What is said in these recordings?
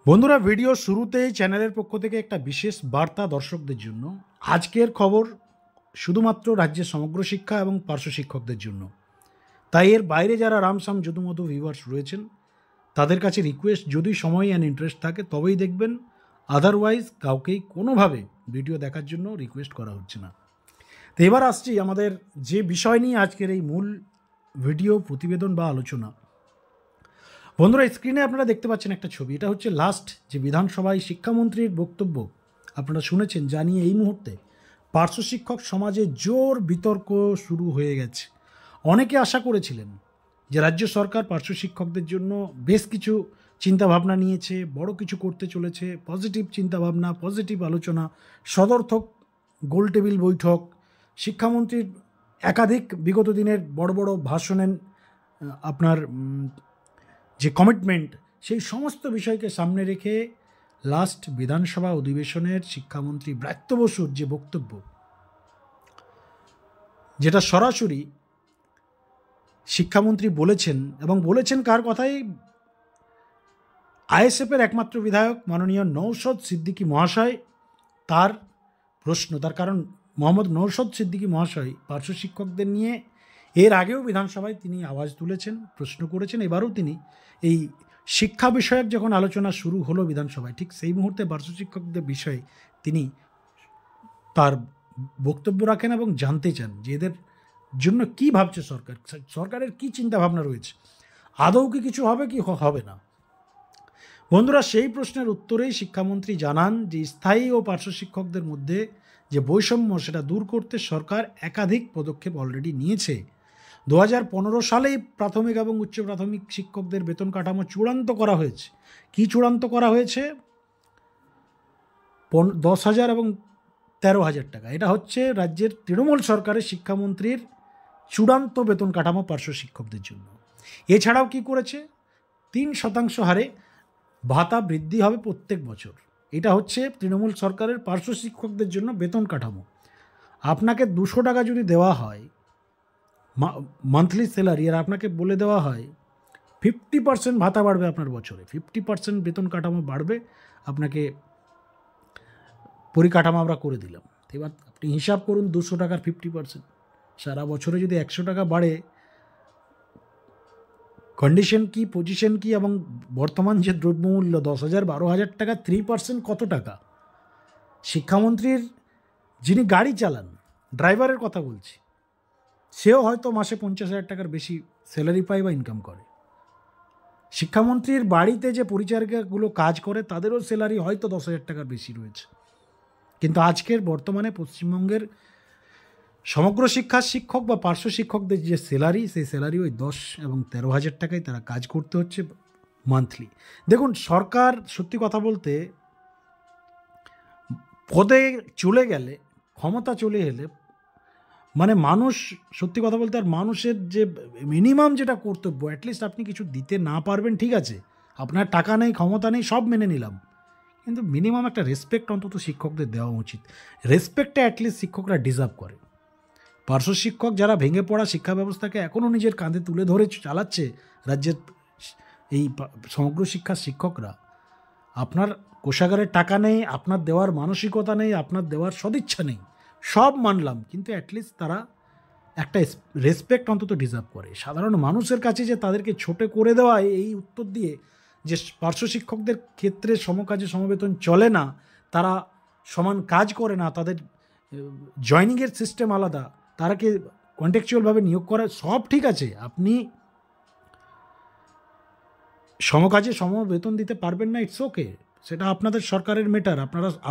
বন্ধুরা, ভিডিও শুরুতেই চ্যানেলের পক্ষ থেকে একটা বিশেষ বার্তা দর্শকদের জন্য। আজকের খবর শুধুমাত্র রাজ্যের সমগ্র শিক্ষা এবং পার্শ্ব শিক্ষকদের জন্য। তাই এর বাইরে যারা রামসাম যদুমধু ভিউয়ার্স রয়েছেন তাদের কাছে রিকোয়েস্ট, যদি সময় অ্যান্ড ইন্টারেস্ট থাকে তবেই দেখবেন, আদারওয়াইজ কাউকেই কোনোভাবে ভিডিও দেখার জন্য রিকোয়েস্ট করা হচ্ছে না। তো এবার আসছি আমাদের যে বিষয় নিয়ে আজকের এই মূল ভিডিও প্রতিবেদন বা আলোচনা। বন্ধুরা, স্ক্রিনে আপনারা দেখতে পাচ্ছেন একটা ছবি। এটা হচ্ছে লাস্ট যে বিধানসভায় শিক্ষামন্ত্রীর বক্তব্য আপনারা শুনেছেন, যা নিয়ে এই মুহূর্তে পার্শ্ব শিক্ষক সমাজে জোর বিতর্ক শুরু হয়ে গেছে। অনেকে আশা করেছিলেন যে রাজ্য সরকার পার্শ্ব শিক্ষকদের জন্য বেশ কিছু চিন্তাভাবনা নিয়েছে, বড় কিছু করতে চলেছে, পজিটিভ চিন্তাভাবনা, পজিটিভ আলোচনা, সদর্থক গোল টেবিল বৈঠক, শিক্ষামন্ত্রীর একাধিক বিগত দিনের বড় বড় ভাষণের আপনার যে কমিটমেন্ট, সেই সমস্ত বিষয়কে সামনে রেখে লাস্ট বিধানসভা অধিবেশনের শিক্ষামন্ত্রী ব্রাত্য বসুর যে বক্তব্য, যেটা সরাসরি শিক্ষামন্ত্রী বলেছেন, এবং বলেছেন কার কথাই, আইএসএফের একমাত্র বিধায়ক মাননীয় নওশাদ সিদ্দিকী মহাশয়। তার প্রশ্ন, তার কারণ মোহাম্মদ নওশাদ সিদ্দিকী মহাশয় পার্শ্ব শিক্ষকদের নিয়ে এর আগেও বিধানসভায় তিনি আওয়াজ তুলেছেন, প্রশ্ন করেছেন। এবারও তিনি এই শিক্ষা বিষয়ক যখন আলোচনা শুরু হলো বিধানসভায়, ঠিক সেই মুহূর্তে পার্শ্ব শিক্ষকদের বিষয়ে তিনি তার বক্তব্য রাখেন এবং জানতে চান যে এদের জন্য কী ভাবছে সরকার, সরকারের কী চিন্তাভাবনা রয়েছে, আদৌ কি কিছু হবে কি হবে না। বন্ধুরা, সেই প্রশ্নের উত্তরেই শিক্ষামন্ত্রী জানান যে স্থায়ী ও পার্শ্ব শিক্ষকদের মধ্যে যে বৈষম্য, সেটা দূর করতে সরকার একাধিক পদক্ষেপ অলরেডি নিয়েছে। 2015 সালেই প্রাথমিক এবং উচ্চ প্রাথমিক শিক্ষকদের বেতন কাঠামো চূড়ান্ত করা হয়েছে। কি চূড়ান্ত করা হয়েছে? 10,000 এবং 13,000 টাকা। এটা হচ্ছে রাজ্যের তৃণমূল সরকারের শিক্ষামন্ত্রীর চূড়ান্ত বেতন কাঠামো পার্শ্ব শিক্ষকদের জন্য। এছাড়াও কি করেছে? 3% হারে ভাতা বৃদ্ধি হবে প্রত্যেক বছর। এটা হচ্ছে তৃণমূল সরকারের পার্শ্ব শিক্ষকদের জন্য বেতন কাঠামো। আপনাকে 200 টাকা যদি দেওয়া হয় মান্থলি স্যালারি, আর আপনাকে বলে দেওয়া হয় 50% ভাতা বাড়বে আপনার বছরে, 50% বেতন কাঠামো বাড়বে, আপনাকে পরিকাঠামো আমরা করে দিলাম। এবার আপনি হিসাব করুন, 200 টাকার 50%, সারা বছরে যদি 100 টাকা বাড়ে, কন্ডিশন কি, পজিশন কি, এবং বর্তমান যে দ্রব্যমূল্য 10,000 12,000 টাকা, 3% কত টাকা? শিক্ষামন্ত্রীর যিনি গাড়ি চালান, ড্রাইভারের কথা বলছি, সেও হয়তো মাসে 50,000 টাকার বেশি স্যালারি পায় বা ইনকাম করে। শিক্ষামন্ত্রীর বাড়িতে যে পরিচারিকাগুলো কাজ করে তাদেরও স্যালারি হয়তো 10,000 টাকার বেশি রয়েছে। কিন্তু আজকের বর্তমানে পশ্চিমবঙ্গের সমগ্র শিক্ষার শিক্ষক বা পার্শ্ব শিক্ষকদের যে স্যালারি, সেই স্যালারি ওই 10 এবং 13,000 টাকায় তারা কাজ করতে হচ্ছে মান্থলি। দেখুন, সরকার সত্যি কথা বলতে পদে চলে গেলে, ক্ষমতা চলে এলে, মানে মানুষ, সত্যি কথা বলতে, আর মানুষের যে মিনিমাম যেটা কর্তব্য, অ্যাটলিস্ট আপনি কিছু দিতে না পারবেন, ঠিক আছে, আপনার টাকা নেই, ক্ষমতা নেই, সব মেনে নিলাম, কিন্তু মিনিমাম একটা রেসপেক্ট অন্তত শিক্ষকদের দেওয়া উচিত। রেসপেক্টটা অ্যাটলিস্ট শিক্ষকরা ডিজার্ভ করে। পার্শ্ব শিক্ষক যারা ভেঙে পড়া শিক্ষা ব্যবস্থাকে এখনও নিজের কাঁধে তুলে ধরে চালাচ্ছে রাজ্যের এই সমগ্র শিক্ষার শিক্ষকরা, আপনার কোষাগারের টাকা নেই, আপনার দেওয়ার মানসিকতা নেই, আপনার দেওয়ার সদিচ্ছা নেই, সব মানলাম, কিন্তু অ্যাটলিস্ট তারা একটা রেসপেক্ট অন্তত ডিজার্ভ করে। সাধারণ মানুষের কাছে যে তাদেরকে ছোটে করে দেওয়া, এই উত্তর দিয়ে যে পার্শ্ব শিক্ষকদের ক্ষেত্রে সমকাজে সমবেতন চলে না, তারা সমান কাজ করে না, তাদের জয়নিংয়ের সিস্টেম আলাদা, তারাকে কন্টেকচুয়ালভাবে নিয়োগ করা, সব ঠিক আছে, আপনি সমকাজে সম বেতন দিতে পারবেন না, ইটস ওকে, সেটা আপনাদের সরকারের ম্যাটার।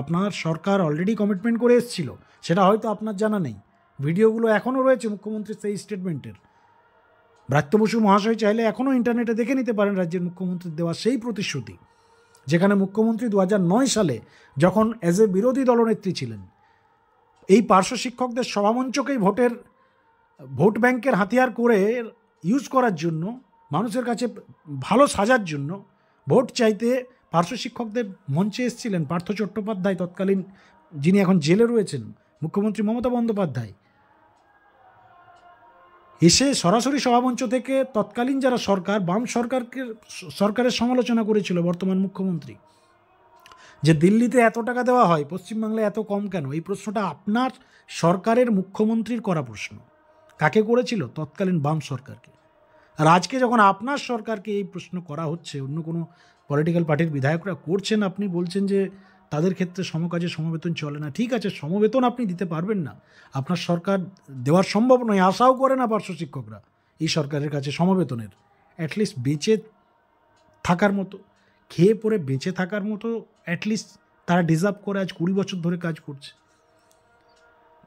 আপনার সরকার অলরেডি কমিটমেন্ট করে এসেছিল, সেটা হয়তো আপনার জানা নেই। ভিডিওগুলো এখনও রয়েছে মুখ্যমন্ত্রীর সেই স্টেটমেন্টের। ব্রাত্য বসু মহাশয় চাইলে এখনও ইন্টারনেটে দেখে নিতে পারেন রাজ্যের মুখ্যমন্ত্রীর দেওয়া সেই প্রতিশ্রুতি, যেখানে মুখ্যমন্ত্রী 2009 সালে যখন অ্যাজ এ বিরোধী দলনেত্রী ছিলেন, এই পার্শ্ব শিক্ষকদের সভামঞ্চকেই ভোট ব্যাংকের হাতিয়ার করে ইউজ করার জন্য, মানুষের কাছে ভালো সাজার জন্য, ভোট চাইতে পার্শ্ব শিক্ষকদের মঞ্চে এসেছিলেন পার্থ চট্টোপাধ্যায়, তৎকালীন, যিনি এখন জেলে রয়েছেন, মুখ্যমন্ত্রী মমতা বন্দ্যোপাধ্যায়, এসে সরাসরি সভামঞ্চ থেকে তৎকালীন যারা সরকার, বাম সরকারের সমালোচনা করেছিল বর্তমান মুখ্যমন্ত্রী। যে দিল্লিতে এত টাকা দেওয়া হয়, পশ্চিমবাংলায় এত কম কেন? এই প্রশ্নটা আপনার সরকারের মুখ্যমন্ত্রীর করা প্রশ্ন। কাকে করেছিল? তৎকালীন বাম সরকারকে। আর আজকে যখন আপনার সরকারকে এই প্রশ্ন করা হচ্ছে, অন্য কোনো পলিটিক্যাল পার্টির বিধায়করা করছেন, আপনি বলছেন যে তাদের ক্ষেত্রে সমকাজে সমবেতন চলে না। ঠিক আছে, সমবেতন আপনি দিতে পারবেন না, আপনার সরকার দেওয়ার সম্ভব নয়, আশাও করে না পার্শ্ব শিক্ষকরা এই সরকারের কাছে সমবেতনের। অ্যাটলিস্ট বেঁচে থাকার মতো, খেয়ে পরে বেঁচে থাকার মতো অ্যাটলিস্ট তারা ডিজার্ভ করে। আজ 20 বছর ধরে কাজ করছে,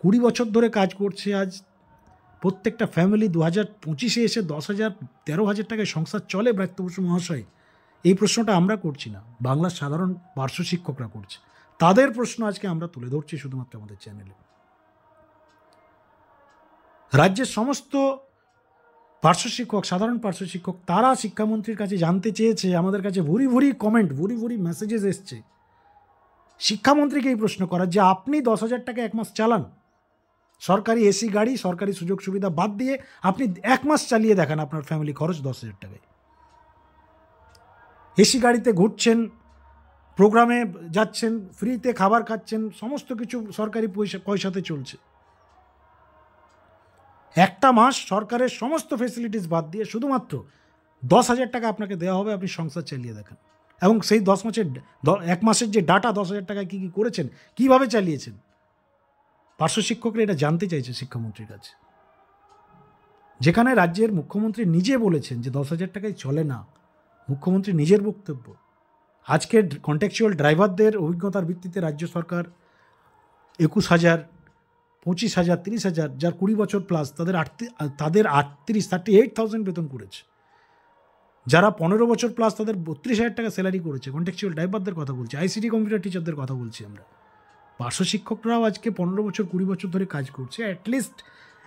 20 বছর ধরে কাজ করছে। আজ প্রত্যেকটা ফ্যামিলি 2025-এ এসে 10,000 13,000 টাকায় সংসার চলে ব্রাত্য বসু মহাশয়। এই প্রশ্নটা আমরা করছি না, বাংলার সাধারণ পার্শ্ব শিক্ষকরা করছে। তাদের প্রশ্ন আজকে আমরা তুলে ধরছি শুধুমাত্র আমাদের চ্যানেলে। রাজ্যের সমস্ত পার্শ্ব শিক্ষক, সাধারণ পার্শ্ব শিক্ষক, তারা শিক্ষামন্ত্রীর কাছে জানতে চেয়েছে, আমাদের কাছে ভুরি ভুরি কমেন্ট, ভুরি ভুরি মেসেজেস এসছে শিক্ষামন্ত্রীকে এই প্রশ্ন করার যে আপনি 10,000 টাকা এক মাস চালান, সরকারি এসি গাড়ি, সরকারি সুযোগ সুবিধা বাদ দিয়ে আপনি এক মাস চালিয়ে দেখান, আপনার ফ্যামিলি খরচ 10,000 টাকায়। এসি গাড়িতে ঘুরছেন, প্রোগ্রামে যাচ্ছেন, ফ্রিতে খাবার খাচ্ছেন, সমস্ত কিছু সরকারি পয়সাতে চলছে। একটা মাস সরকারের সমস্ত ফেসিলিটিস বাদ দিয়ে শুধুমাত্র 10,000 টাকা আপনাকে দেওয়া হবে, আপনি সংসার চালিয়ে দেখান। এবং সেই 1 মাসের যে ডাটা 10,000 টাকায় কী কী করেছেন, কীভাবে চালিয়েছেন, পার্শ্ব শিক্ষকরা এটা জানতে চাইছে শিক্ষামন্ত্রীর কাছে। যেখানে রাজ্যের মুখ্যমন্ত্রী নিজে বলেছেন যে 10,000 টাকায় চলে না, মুখ্যমন্ত্রী নিজের বক্তব্য। আজকের কন্ট্রাকচুয়াল ড্রাইভারদের অভিজ্ঞতার ভিত্তিতে রাজ্য সরকার 21,000, 25,000, 30,000, যার 20 বছর প্লাস, তাদের 38,000 বেতন করেছে। যারা 15 বছর প্লাস, তাদের 32,000 টাকা স্যালারি করেছে। কন্ট্রাকচুয়াল ড্রাইভারদের কথা বলছি, আইসিটি কম্পিউটার টিচারদের কথা বলছি আমরা। পার্শ্ব শিক্ষকরাও আজকে 15 বছর 20 বছর ধরে কাজ করছে। অ্যাটলিস্ট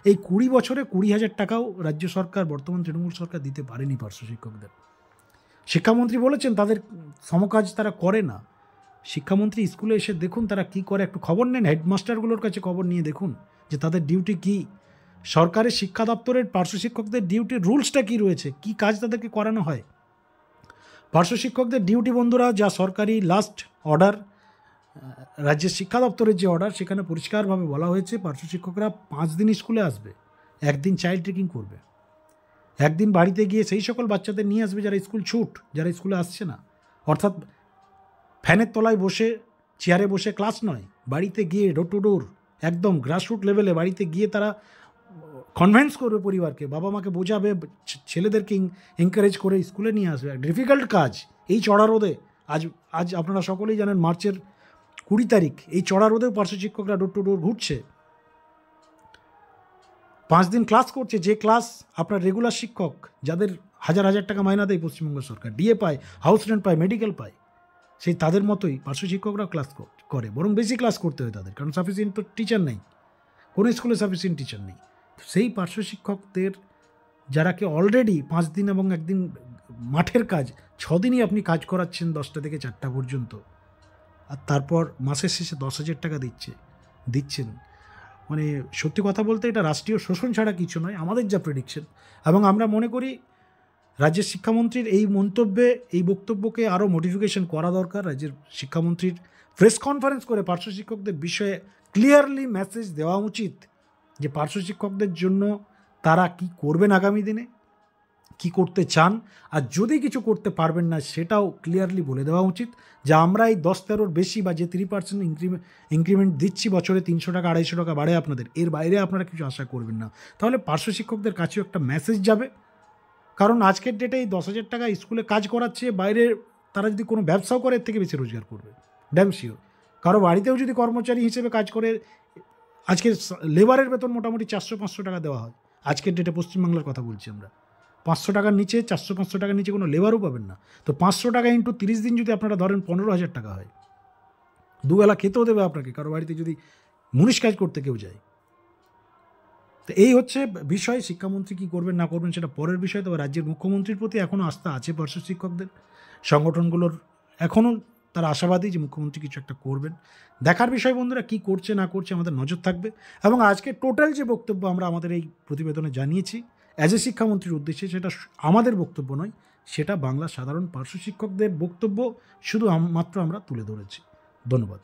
এই 20 বছরে 20,000 টাকাও রাজ্য সরকার, বর্তমান তৃণমূল সরকার দিতে পারেনি পার্শ্ব শিক্ষকদের। শিক্ষামন্ত্রী বলেছেন তাদের সমকাজ তারা করে না। শিক্ষামন্ত্রী স্কুলে এসে দেখুন তারা কি করে, একটু খবর নেন, হেডমাস্টারগুলোর কাছে খবর নিয়ে দেখুন যে তাদের ডিউটি কি। সরকারের শিক্ষা দপ্তরের পার্শ্ব শিক্ষকদের ডিউটির রুলসটা কি রয়েছে, কি কাজ তাদেরকে করানো হয়। পার্শ্ব শিক্ষকদের ডিউটি বন্ধুরা, যা সরকারি লাস্ট অর্ডার, রাজ্যের শিক্ষা দপ্তরের যে অর্ডার, সেখানে পরিষ্কারভাবে বলা হয়েছে পার্শ্ব শিক্ষকরা 5 দিন স্কুলে আসবে, 1 দিন চাইল্ড ট্রেকিং করবে, 1 দিন বাড়িতে গিয়ে সেই সকল বাচ্চাদের নিয়ে আসবে যারা স্কুল ছুট, যারা স্কুলে আসছে না। অর্থাৎ ফ্যানের তলায় বসে, চেয়ারে বসে ক্লাস নয়, বাড়িতে গিয়ে ডোর টু ডোর, একদম গ্রাসরুট লেভেলে বাড়িতে গিয়ে তারা কনভিন্স করবে পরিবারকে, বাবা মাকে বোঝাবে, ছেলেদেরকে এনকারেজ করে স্কুলে নিয়ে আসবে। ডিফিকাল্ট কাজ এই চড়া রোদে। আজ আপনারা সকলেই জানেন মার্চের 20 তারিখ, এই চড়া রোদেও পার্শ্ব শিক্ষকরা ডোর টু ডোর ঘুরছে, 5 দিন ক্লাস করছে। যে ক্লাস আপনার রেগুলার শিক্ষক, যাদের হাজার হাজার টাকা মাইনা দেয় পশ্চিমবঙ্গ সরকার, ডিএ পায়, হাউস রেন্ট পায়, মেডিকেল পায়, সেই তাদের মতোই পার্শ্ব শিক্ষকরাও ক্লাস করে, বরং বেশি ক্লাস করতে হয় তাদের, কারণ সাফিসিয়েন্ট তো টিচার নেই, কোনো স্কুলে সাফিসিয়েন্ট টিচার নেই। সেই পার্শ্ব শিক্ষকদের যারাকে অলরেডি 5 দিন এবং 1 দিন মাঠের কাজ, 6 দিনই আপনি কাজ করাচ্ছেন 10টা থেকে 4টা পর্যন্ত, আর তারপর মাসের শেষে 10,000 টাকা দিচ্ছেন। মানে সত্যি কথা বলতে এটা রাষ্ট্রীয় শোষণ ছাড়া কিছু নয়, আমাদের যা প্রেডিকশন। এবং আমরা মনে করি রাজ্যের শিক্ষামন্ত্রীর এই মন্তব্যে, এই বক্তব্যকে আরও মডিফিকেশন করা দরকার। রাজ্যের শিক্ষামন্ত্রীর প্রেস কনফারেন্স করে পার্শ্ব শিক্ষকদের বিষয়ে ক্লিয়ারলি মেসেজ দেওয়া উচিত যে পার্শ্ব শিক্ষকদের জন্য তারা কি করবেন আগামী দিনে, কি করতে চান, আর যদি কিছু করতে পারবেন না সেটাও ক্লিয়ারলি বলে দেওয়া উচিত। যে আমরা এই 10-13 বেশি বা যে 3% ইনক্রিমেন্ট দিচ্ছি বছরে, 300 টাকা 250 টাকা বাড়ে আপনাদের, এর বাইরে আপনারা কিছু আশা করবেন না। তাহলে পার্শ্ব শিক্ষকদের কাছেও একটা মেসেজ যাবে। কারণ আজকের ডেটে এই 10,000 টাকা স্কুলে কাজ করাচ্ছে, বাইরে তারা যদি কোনো ব্যবসাও করে এর থেকে বেশি রোজগার করবে, ড্যাম শিওর। কারো বাড়িতেও যদি কর্মচারী হিসেবে কাজ করে, আজকে লেবারের বেতন মোটামুটি 400-500 টাকা দেওয়া হয়। আজকের ডেটে পশ্চিমবাংলার কথা বলছি আমরা, 500 টাকার নিচে, 400-500 টাকার নিচে কোনো লেবারও পাবেন না। তো 500 টাকা ইন্টু 30 দিন যদি আপনারা ধরেন 15,000 টাকা হয়, দুবেলা খেতেও দেবে আপনাকে, কারো বাড়িতে যদি মুনিশ কাজ করতে কেউ যায়। তো এই হচ্ছে বিষয়। শিক্ষামন্ত্রী কী করবেন না করবেন সেটা পরের বিষয়। তবে রাজ্যের মুখ্যমন্ত্রীর প্রতি এখনও আস্থা আছে পার্শ্ব শিক্ষকদের, সংগঠনগুলোর এখনও তারা আশাবাদী যে মুখ্যমন্ত্রী কিছু একটা করবেন। দেখার বিষয় বন্ধুরা, কী করছে না করছে আমাদের নজর থাকবে। এবং আজকে টোটাল যে বক্তব্য আমরা আমাদের এই প্রতিবেদনে জানিয়েছি অ্যাজ এ শিক্ষামন্ত্রীর উদ্দেশ্যে, সেটা আমাদের বক্তব্য নয়, সেটা বাংলার সাধারণ পার্শ্ব শিক্ষকদের বক্তব্য, শুধু মাত্র আমরা তুলে ধরেছি। ধন্যবাদ।